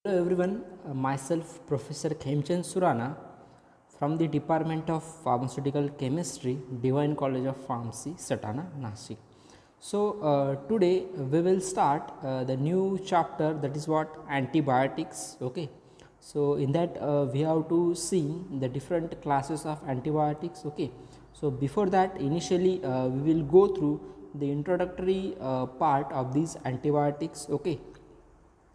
Hello everyone, myself Professor Khemchand Surana from the Department of Pharmaceutical Chemistry, Divine College of Pharmacy, Satana, Nashik. Today we will start the new chapter, that is what antibiotics. Okay, so in that we have to see the different classes of antibiotics. Okay, so before that initially we will go through the introductory part of these antibiotics. Okay,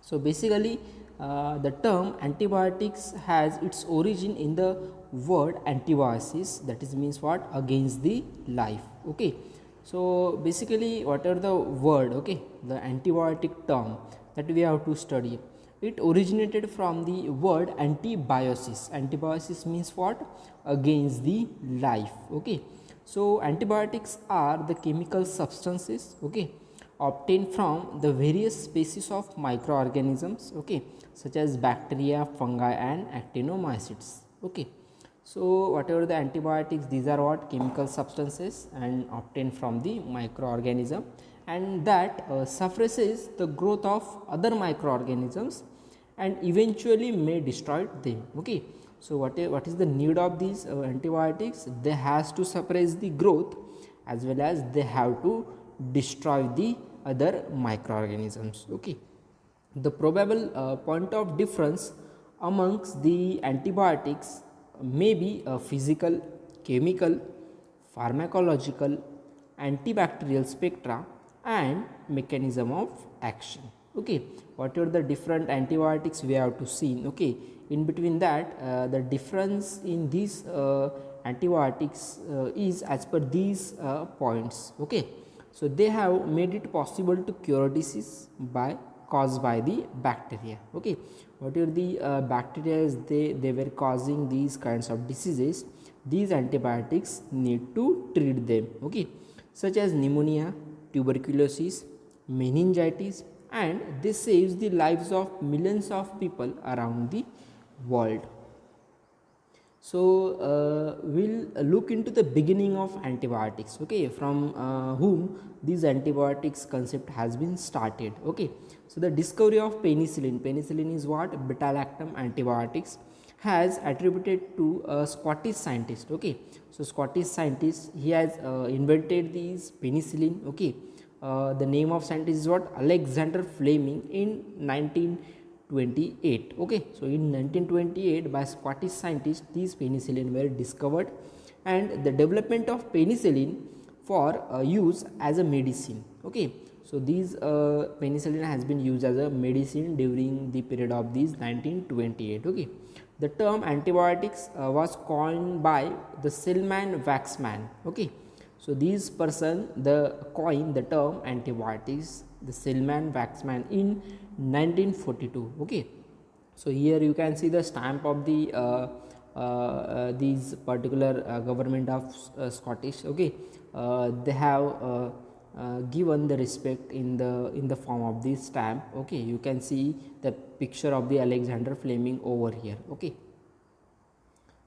so basically, the term antibiotics has its origin in the word antibiosis, that is means what, against the life. Okay, so basically whatever the word, okay, the antibiotic term that we have to study, it originated from the word antibiosis. Antibiosis means what, against the life. Okay, so antibiotics are the chemical substances, okay, obtained from the various species of microorganisms, okay, such as bacteria, fungi and actinomycetes. Okay, so whatever the antibiotics, these are what, chemical substances and obtained from the microorganism, and that suppresses the growth of other microorganisms and eventually may destroy them. Okay, so what is the need of these antibiotics? They has to suppress the growth as well as they have to destroy the other microorganisms. Okay, the probable point of difference amongst the antibiotics may be a physical, chemical, pharmacological, antibacterial spectra and mechanism of action. Okay, whatever the different antibiotics we have to see, okay, in between that the difference in these antibiotics is as per these points. Okay, so they have made it possible to cure disease by caused by the bacteria. Okay, whatever the bacteria is, they were causing these kinds of diseases, these antibiotics need to treat them. Okay, such as pneumonia, tuberculosis, meningitis, and this saves the lives of millions of people around the world. So we'll look into the beginning of antibiotics, okay, from whom these antibiotics concept has been started. Okay, so the discovery of penicillin is what, beta lactam antibiotics, has attributed to a Scottish scientist. Okay, so Scottish scientist, he has invented these penicillin. Okay, the name of scientist is what, Alexander Fleming, in 1928. Okay, so in 1928 by Scottish scientists these penicillin were discovered, and the development of penicillin for use as a medicine. Okay, so these penicillin has been used as a medicine during the period of these 1928. Okay, the term antibiotics was coined by the Selman Waxman. Okay, so these person the coined the term antibiotics, the Selman Waxman, in 1942. Okay, so here you can see the stamp of the these particular government of Scottish. Okay, they have given the respect in the form of this stamp. Okay, you can see the picture of the Alexander Fleming over here. Okay,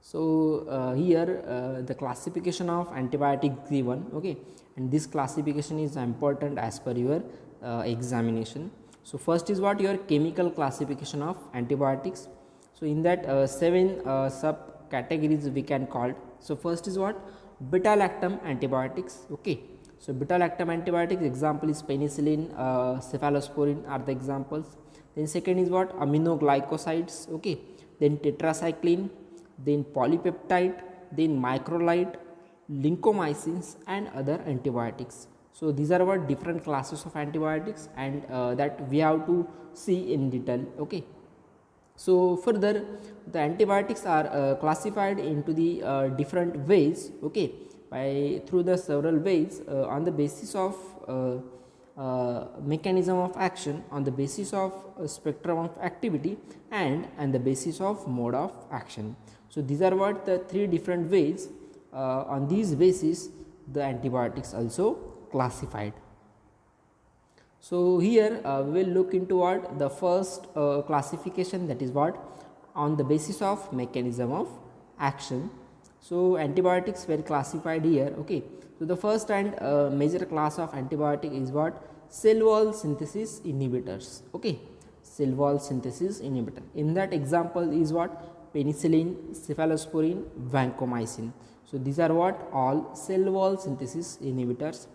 so here the classification of antibiotic given. Okay, and this classification is important as per your examination. So first is what, your chemical classification of antibiotics. So in that seven sub categories we can call. So first is what, beta lactam antibiotics. Okay, so beta lactam antibiotics example is penicillin, cephalosporin are the examples. Then second is what, aminoglycosides. Okay, then tetracycline, then polypeptide, then macrolide, lincomycins and other antibiotics. So these are what different classes of antibiotics, and that we have to see in detail. Okay, so further the antibiotics are classified into the different ways. Okay, by through the several ways on the basis of mechanism of action, on the basis of spectrum of activity, and the basis of mode of action. So these are what the three different ways. On these basis the antibiotics also classified. So here we will look into what the first classification, that is what, on the basis of mechanism of action. So antibiotics were classified here. Okay, so the first and major class of antibiotic is what, cell wall synthesis inhibitors. Okay, cell wall synthesis inhibitor. In that example is what? Penicillin, cephalosporin, vancomycin. So these are what? All cell wall synthesis inhibitors.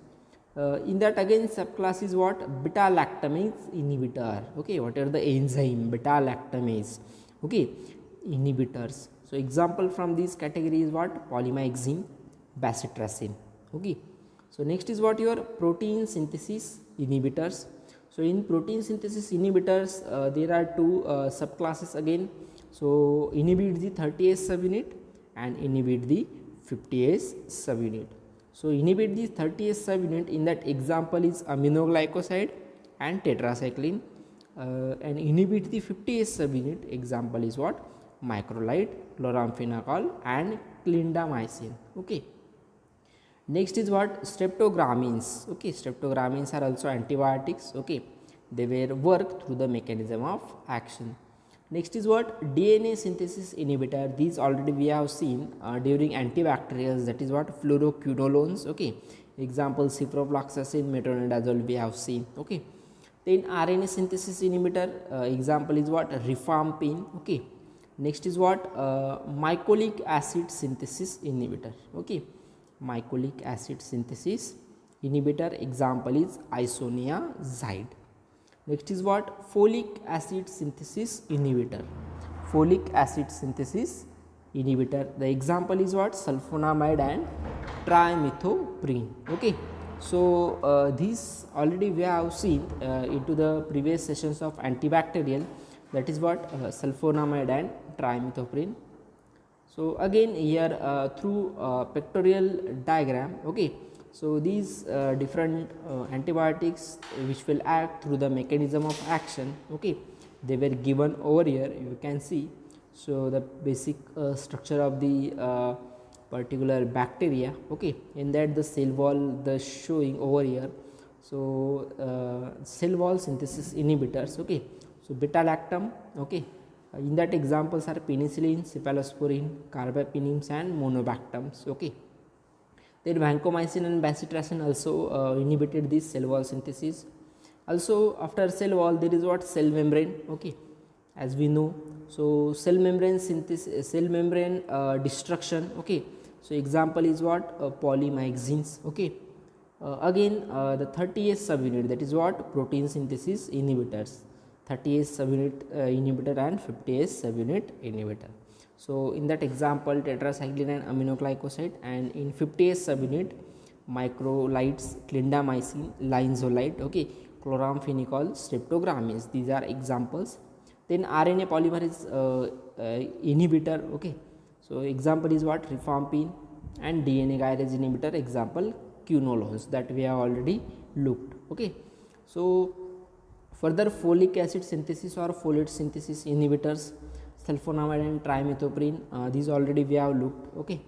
In that again subclass is what? Beta lactamase inhibitor. Okay, what are the enzyme? Beta lactamase. Okay, inhibitors. So example from these categories what? Polymyxin, bacitracin. Okay. So next is what? Your protein synthesis inhibitors. So in protein synthesis inhibitors there are two subclasses again. So inhibit the 30S subunit and inhibit the 50S subunit. So inhibit the 30S subunit, in that example is aminoglycoside and tetracycline, and inhibit the 50S subunit, example is what? Macrolide, chloramphenicol and clindamycin. Okay. Next is what? Streptogramins. Okay, streptogramins are also antibiotics. Okay, they were work through the mechanism of action. Next is what? DNA synthesis inhibitor. These already we have seen during antibacterials, that is what? Fluoroquinolones. Okay, example ciprofloxacin, metronidazole we have seen. Okay, then RNA synthesis inhibitor, example is what? Rifampin. Okay, next is what? Mycolic acid synthesis inhibitor. Okay, mycolic acid synthesis inhibitor, example is isoniazid. Next is what? Folic acid synthesis inhibitor. Folic acid synthesis inhibitor, the example is what? Sulfonamide and trimethoprim. Okay, so these already we have seen into the previous sessions of antibacterial, that is what? Sulfonamide and trimethoprim. So again here through pictorial diagram. Okay, so these different antibiotics which will act through the mechanism of action, okay, they were given over here, you can see. So the basic structure of the particular bacteria, okay, in that the cell wall the showing over here. So cell wall synthesis inhibitors. Okay, so beta lactam. Okay, in that examples are penicillin, cephalosporin, carbapenems and monobactams. Okay, then vancomycin and bacitracin also inhibited this cell wall synthesis. Also after cell wall there is what? Cell membrane. Okay, as we know. So cell membrane synthesis, cell membrane destruction. Okay, so example is what? Polymyxins. Okay, again the 30S subunit, that is what? Protein synthesis inhibitors, 30S subunit inhibitor and 50S subunit inhibitor. So in that example tetracycline and aminoglycoside, and in 50S subunit microlides, clindamycin, linezolide, okay, chloramphenicol, streptogramins, these are examples. Then RNA polymerase inhibitor. Okay, so example is what? Rifampin, and DNA gyrase inhibitor, example quinolones, that we have already looked. Okay, so further folic acid synthesis or folate synthesis inhibitors, sulfonamide and trimethoprim, these already we have looked. Okay,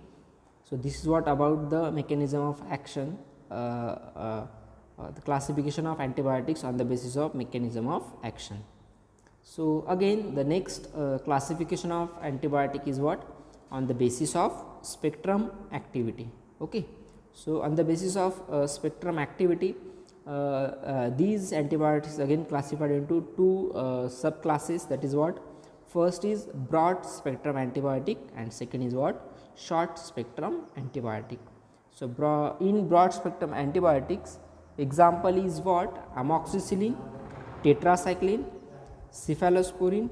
so this is what about the mechanism of action, the classification of antibiotics on the basis of mechanism of action. So again the next classification of antibiotic is what? On the basis of spectrum activity. Okay, so on the basis of spectrum activity, these antibiotics again classified into two subclasses, that is what? First is broad spectrum antibiotic and second is what? Short spectrum antibiotic. So in broad spectrum antibiotics, example is what? Amoxicillin, tetracycline, cephalosporin,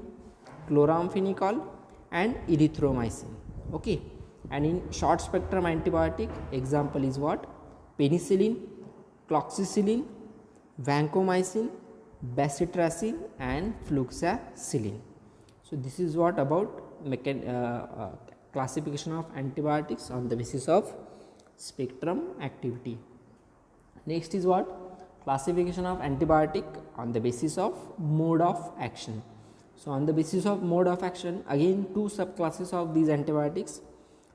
chloramphenicol and erythromycin. Okay, and in short spectrum antibiotic, example is what? Penicillin, cloxicillin, vancomycin, bacitracin and fluxacillin. So this is what about classification of antibiotics on the basis of spectrum activity. Next is what? Classification of antibiotic on the basis of mode of action. So on the basis of mode of action, again two subclasses of these antibiotics.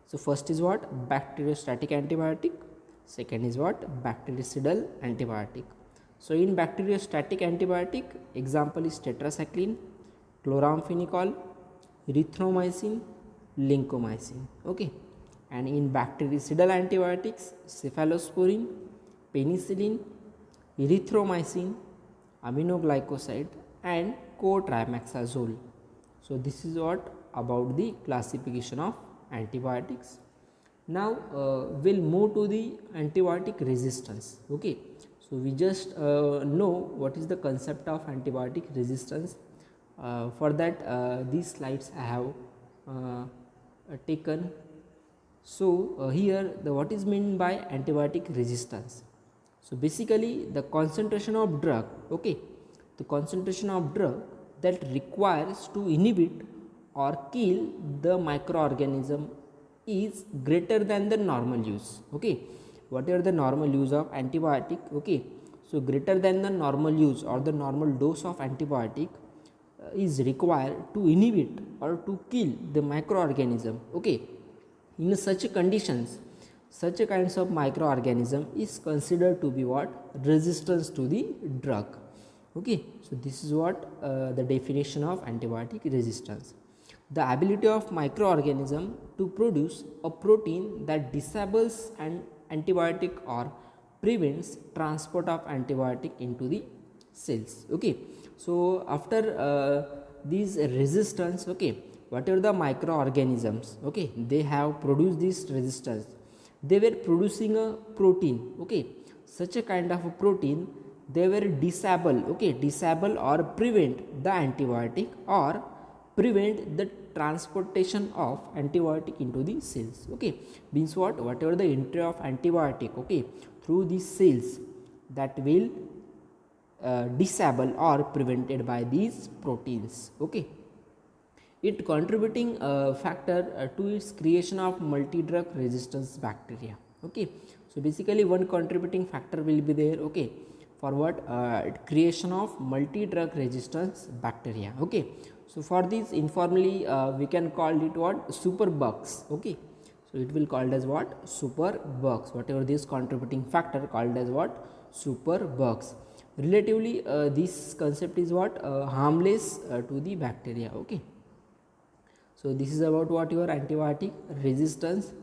So first is what? Bacteriostatic antibiotic, second is what? Bactericidal antibiotic. So in bacteriostatic antibiotic, example is tetracycline, chloramphenicol, erythromycin, lincomycin. Okay, and in bactericidal antibiotics, cephalosporin, penicillin, erythromycin, aminoglycoside and cotrimoxazole. So this is what about the classification of antibiotics. Now we'll move to the antibiotic resistance. Okay, so we just know what is the concept of antibiotic resistance. For that these slides I have taken. So here the what is meant by antibiotic resistance. So basically the concentration of drug, okay, the concentration of drug that requires to inhibit or kill the microorganism is greater than the normal use. Okay, whatever the normal use of antibiotic, okay, so greater than the normal use or the normal dose of antibiotic is required to inhibit or to kill the microorganism. Okay, in such conditions, such a kinds of microorganism is considered to be what? Resistance to the drug. Okay, so this is what the definition of antibiotic resistance. The ability of microorganism to produce a protein that disables an antibiotic or prevents transport of antibiotic into the cells. Okay, so after these resistance, okay, whatever the microorganisms, okay, they have produced this resistance, they were producing a protein, okay, such a kind of a protein, they were disable, okay, disable or prevent the antibiotic or prevent the transportation of antibiotic into the cells. Okay, means what? Whatever the entry of antibiotic, okay, through these cells, that will disable or prevented by these proteins. Okay, it contributing factor to its creation of multi-drug resistance bacteria. Okay, so basically one contributing factor will be there, okay, for what? Creation of multi-drug resistance bacteria. Okay, so for this informally we can call it what? Superbugs. Okay, so it will called as what? Superbugs. Whatever this contributing factor called as what? Superbugs. Relatively this concept is what? Harmless to the bacteria. Okay, so this is about what? Your antibiotic resistance.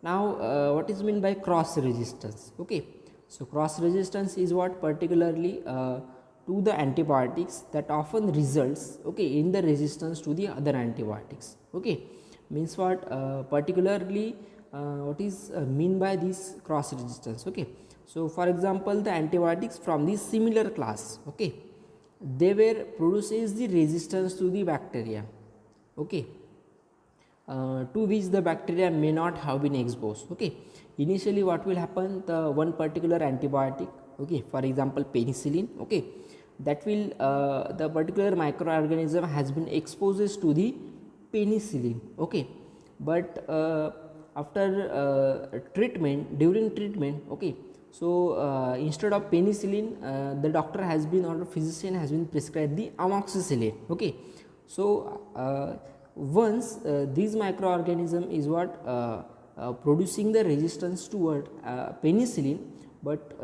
Now what is meant by cross resistance? Okay, so cross resistance is what? Particularly to the antibiotics that often results, okay, in the resistance to the other antibiotics. Okay, means what? Particularly what is mean by this cross resistance? Okay, so for example the antibiotics from the similar class, okay, they were produces the resistance to the bacteria, okay, to which the bacteria may not have been exposed. Okay, initially what will happen? The one particular antibiotic, okay, for example penicillin, okay, that will the particular microorganism has been exposed to the penicillin. Okay, but after treatment, during treatment, okay, so instead of penicillin the doctor has been or physician has been prescribed the amoxicillin. Okay, so once these microorganism is what? Producing the resistance toward penicillin, but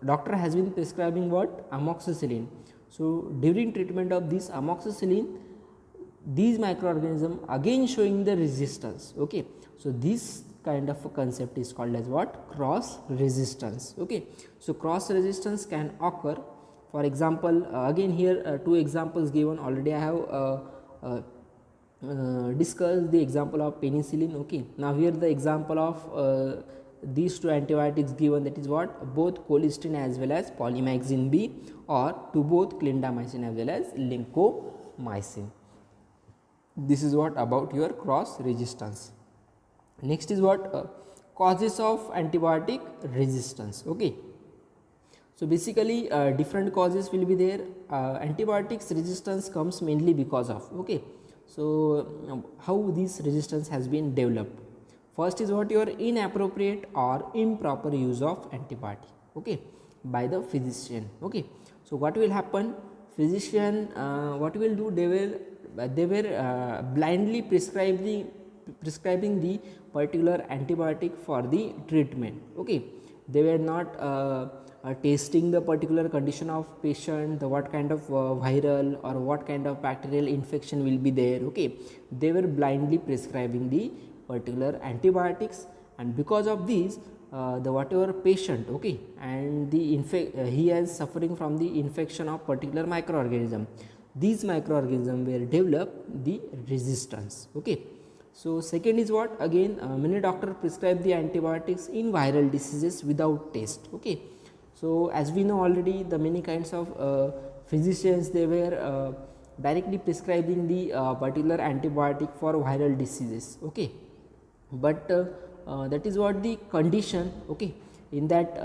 doctor has been prescribing what? Amoxicillin. So during treatment of this amoxicillin, these microorganism again showing the resistance. Okay, so this kind of a concept is called as what? Cross resistance. Okay, so cross resistance can occur. For example, again here two examples given already. I have discuss the example of penicillin. Okay, now here the example of these two antibiotics given, that is what? Both colistin as well as polymyxin B, or to both clindamycin as well as lincomycin. This is what about your cross resistance. Next is what? Causes of antibiotic resistance. Okay, so basically different causes will be there. Antibiotics resistance comes mainly because of, okay, so how this resistance has been developed? First is what? Your inappropriate or improper use of antibiotic, okay, by the physician. Okay, so what will happen? Physician what will do? They were blindly prescribing the particular antibiotic for the treatment. Okay, they were not testing the particular condition of patient, the what kind of viral or what kind of bacterial infection will be there. Okay, they were blindly prescribing the particular antibiotics, and because of these the whatever patient, okay, and the he is suffering from the infection of particular microorganism, these microorganisms were develop the resistance. Okay. So second is what, again many doctors prescribe the antibiotics in viral diseases without test. Okay. So as we know already, the many kinds of physicians, they were directly prescribing the particular antibiotic for viral diseases. Okay. But that is what the condition. Okay. In that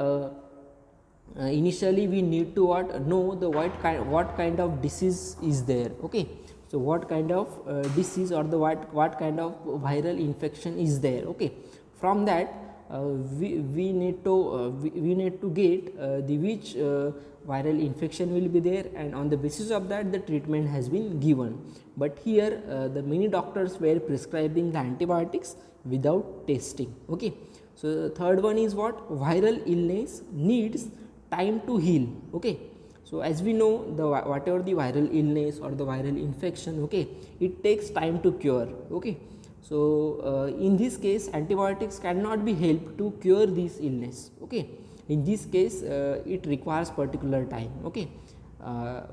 initially we need to what, know the what kind of disease is there. Okay. So what kind of disease or the what kind of viral infection is there. Okay. From that we need to get the which viral infection will be there, and on the basis of that the treatment has been given. But here the many doctors were prescribing the antibiotics without testing. Okay. So the third one is what, viral illness needs time to heal. Okay. So as we know, the whatever the viral illness or the viral infection, okay, it takes time to cure. Okay. So in this case antibiotics cannot be helped to cure this illness. Okay. In this case it requires particular time. Okay.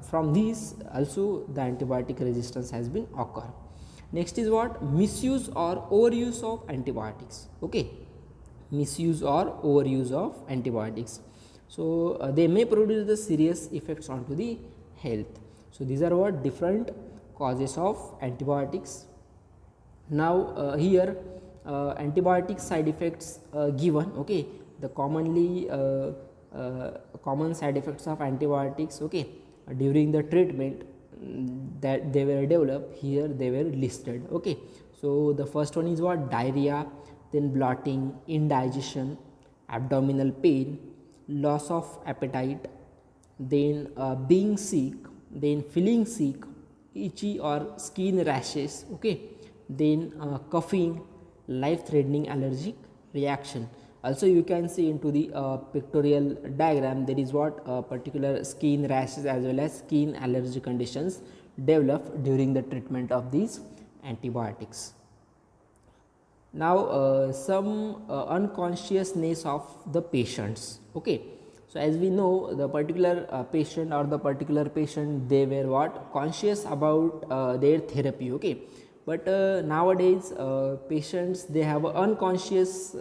From this also the antibiotic resistance has been occur. Next is what, misuse or overuse of antibiotics. Okay. Misuse or overuse of antibiotics. So they may produce the serious effects onto the health. So these are what different causes of antibiotics. Now here antibiotic side effects given. Okay. The commonly common side effects of antibiotics, okay, during the treatment that they were developed, here they were listed. Okay. So the first one is what, diarrhea, then bloating, indigestion, abdominal pain, loss of appetite, then being sick, then feeling sick, itchy or skin rashes. Okay. Then coughing, life threatening allergic reaction. Also you can see into the pictorial diagram, there is what particular skin rashes as well as skin allergy conditions develop during the treatment of these antibiotics. Now some unconsciousness of the patients. Okay. So as we know, the particular patient or the particular patient, they were what, conscious about their therapy. Okay. But nowadays patients, they have unconscious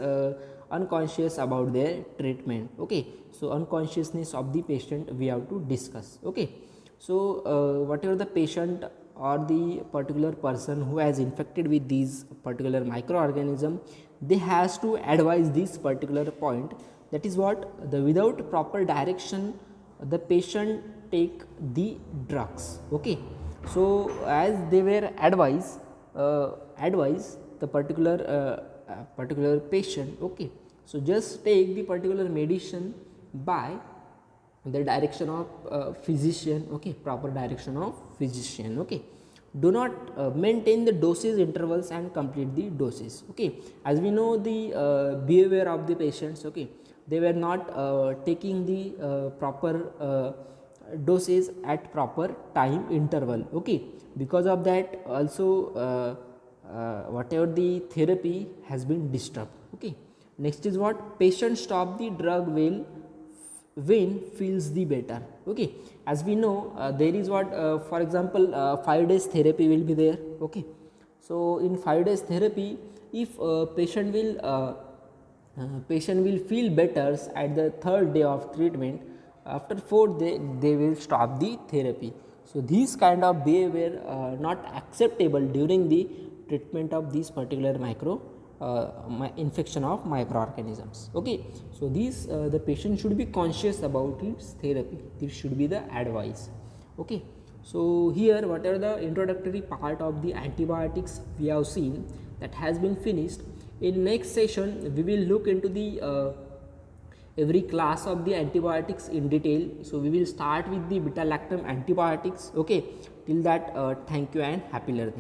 about their treatment. Okay. So unconsciousness of the patient we have to discuss. Okay. So whatever the patient or the particular person who has infected with these particular microorganism, they has to advise this particular point, that is what, the without proper direction the patient take the drugs. Okay. So as they were advise the particular patient. Okay. So just take the particular medicine by the direction of physician. Okay. Proper direction of physician. Okay. Do not maintain the dosage intervals and complete the doses. Okay. As we know, the behavior of the patients, okay, they were not taking the proper doses at proper time interval. Okay. Because of that also whatever the therapy has been disturbed. Okay. Next is what, patient stop the drug when feels the better. Okay. As we know, there is what for example 5 days therapy will be there. Okay. So in 5 days therapy, if patient will feel better at the 3rd day of treatment, after 4th day they will stop the therapy. So these kind of behavior not acceptable during the treatment of this particular infection of microorganisms. Okay. So these the patient should be conscious about its therapy. This should be the advice. Okay. So here whatever the introductory part of the antibiotics we have seen, that has been finished. In next session we will look into the every class of the antibiotics in detail. So we will start with the beta lactam antibiotics. Okay. Till that thank you and happy learning.